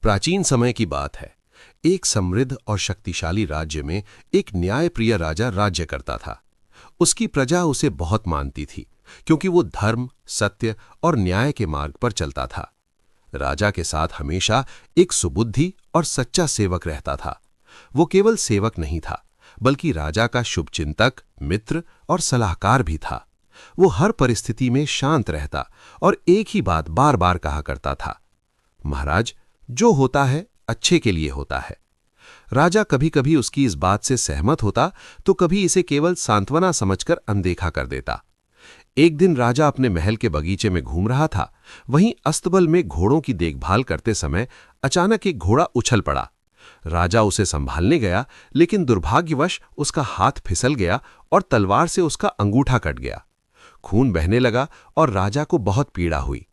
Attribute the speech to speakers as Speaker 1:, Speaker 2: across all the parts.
Speaker 1: प्राचीन समय की बात है। एक समृद्ध और शक्तिशाली राज्य में एक न्यायप्रिय राजा राज्य करता था। उसकी प्रजा उसे बहुत मानती थी, क्योंकि वो धर्म, सत्य और न्याय के मार्ग पर चलता था। राजा के साथ हमेशा एक सुबुद्धि और सच्चा सेवक रहता था। वो केवल सेवक नहीं था, बल्कि राजा का शुभचिंतक, मित्र और सलाहकार भी था। वो हर परिस्थिति में शांत रहता और एक ही बात बार बार कहा करता था, महाराज, जो होता है अच्छे के लिए होता है। राजा कभी कभी उसकी इस बात से सहमत होता, तो कभी इसे केवल सांत्वना समझकर अनदेखा कर देता। एक दिन राजा अपने महल के बगीचे में घूम रहा था। वहीं अस्तबल में घोड़ों की देखभाल करते समय अचानक एक घोड़ा उछल पड़ा। राजा उसे संभालने गया, लेकिन दुर्भाग्यवश उसका हाथ फिसल गया और तलवार से उसका अंगूठा कट गया। खून बहने लगा और राजा को बहुत पीड़ा हुई।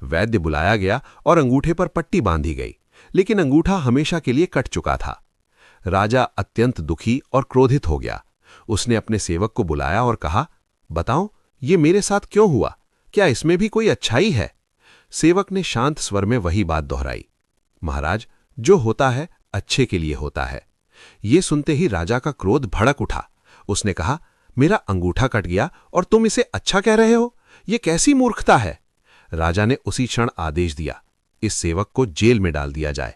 Speaker 1: वैद्य बुलाया गया और अंगूठे पर पट्टी बांधी गई, लेकिन अंगूठा हमेशा के लिए कट चुका था। राजा अत्यंत दुखी और क्रोधित हो गया। उसने अपने सेवक को बुलाया और कहा, बताओ, ये मेरे साथ क्यों हुआ? क्या इसमें भी कोई अच्छाई है? सेवक ने शांत स्वर में वही बात दोहराई, महाराज, जो होता है अच्छे के लिए होता है। ये सुनते ही राजा का क्रोध भड़क उठा। उसने कहा, मेरा अंगूठा कट गया और तुम इसे अच्छा कह रहे हो? ये कैसी मूर्खता है? राजा ने उसी क्षण आदेश दिया, इस सेवक को जेल में डाल दिया जाए।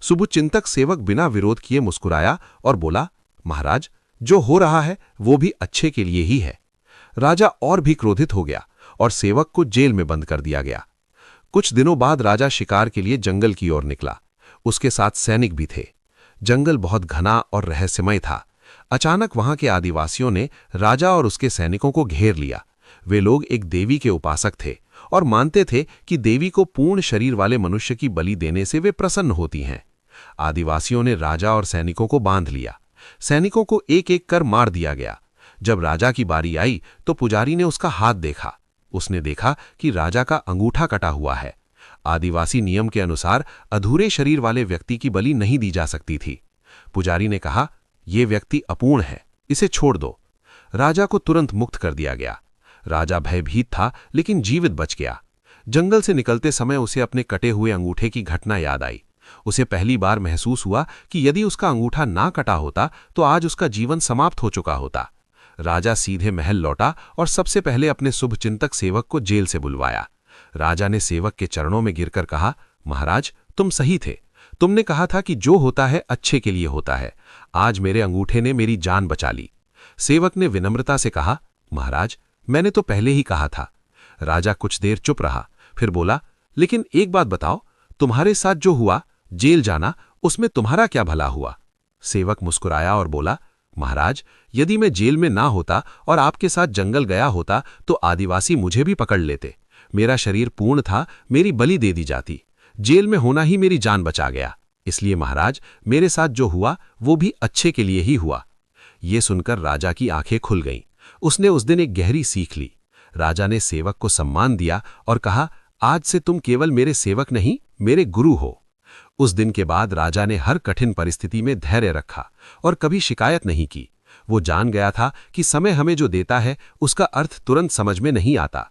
Speaker 1: शुभचिंतक सेवक बिना विरोध किए मुस्कुराया और बोला, महाराज, जो हो रहा है वो भी अच्छे के लिए ही है। राजा और भी क्रोधित हो गया और सेवक को जेल में बंद कर दिया गया। कुछ दिनों बाद राजा शिकार के लिए जंगल की ओर निकला। उसके साथ सैनिक भी थे। जंगल बहुत घना और रहस्यमय था। अचानक वहां के आदिवासियों ने राजा और उसके सैनिकों को घेर लिया। वे लोग एक देवी के उपासक थे और मानते थे कि देवी को पूर्ण शरीर वाले मनुष्य की बलि देने से वे प्रसन्न होती हैं। आदिवासियों ने राजा और सैनिकों को बांध लिया। सैनिकों को एक एक कर मार दिया गया। जब राजा की बारी आई तो पुजारी ने उसका हाथ देखा। उसने देखा कि राजा का अंगूठा कटा हुआ है। आदिवासी नियम के अनुसार अधूरे शरीर वाले व्यक्ति की बलि नहीं दी जा सकती थी। पुजारी ने कहा, यह व्यक्ति अपूर्ण है, इसे छोड़ दो। राजा को तुरंत मुक्त कर दिया गया। राजा भयभीत था, लेकिन जीवित बच गया। जंगल से निकलते समय उसे अपने कटे हुए अंगूठे की घटना याद आई। उसे पहली बार महसूस हुआ कि यदि उसका अंगूठा ना कटा होता तो आज उसका जीवन समाप्त हो चुका होता। राजा सीधे महल लौटा और सबसे पहले अपने शुभचिंतक सेवक को जेल से बुलवाया। राजा ने सेवक के चरणों में गिरकर कहा, महाराज, तुम सही थे। तुमने कहा था कि जो होता है अच्छे के लिए होता है। आज मेरे अंगूठे ने मेरी जान बचा ली। सेवक ने विनम्रता से कहा, महाराज, मैंने तो पहले ही कहा था। राजा कुछ देर चुप रहा, फिर बोला, लेकिन एक बात बताओ, तुम्हारे साथ जो हुआ, जेल जाना, उसमें तुम्हारा क्या भला हुआ? सेवक मुस्कुराया और बोला, महाराज, यदि मैं जेल में ना होता और आपके साथ जंगल गया होता तो आदिवासी मुझे भी पकड़ लेते। मेरा शरीर पूर्ण था, मेरी बलि दे दी जाती। जेल में होना ही मेरी जान बचा गया। इसलिए महाराज, मेरे साथ जो हुआ वो भी अच्छे के लिए ही हुआ। ये सुनकर राजा की आंखें खुल गईं। उसने उस दिन एक गहरी सीख ली। राजा ने सेवक को सम्मान दिया और कहा, आज से तुम केवल मेरे सेवक नहीं, मेरे गुरु हो। उस दिन के बाद राजा ने हर कठिन परिस्थिति में धैर्य रखा और कभी शिकायत नहीं की। वो जान गया था कि समय हमें जो देता है उसका अर्थ तुरंत समझ में नहीं आता,